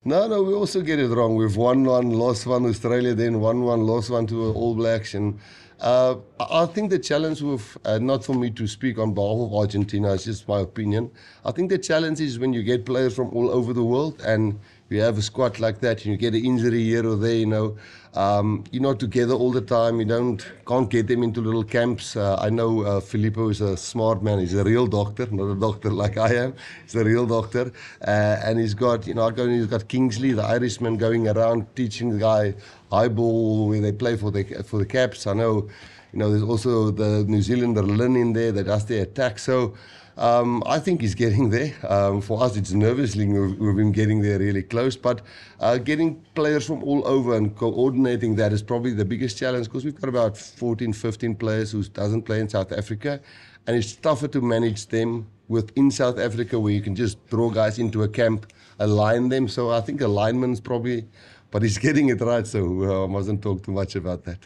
No, we also get it wrong. We've won one, lost one, Australia, then won one, lost one to All Blacks. And I think the challenge with, not for me to speak on behalf of Argentina, it's just my opinion. I think the challenge is when you get players from all over the world and you have a squad like that and you get an injury here or there, you're not together all the time. You can't get them into little camps. I know Filippo is a smart man. He's a real doctor, not a doctor like I am. He's a real doctor, and he's got he's got Kingsley, the Irishman, going around teaching the guy highball when they play for the Caps. I know, there's also the New Zealander Lynn in there that does the attack. So. I think he's getting there. For us, it's nervously we've been getting there really close. But getting players from all over and coordinating that is probably the biggest challenge because we've got about 14, 15 players who doesn't play in South Africa. And it's tougher to manage them within South Africa where you can just draw guys into a camp, align them. So I think alignment's probably, but he's getting it right. So I mustn't talk too much about that.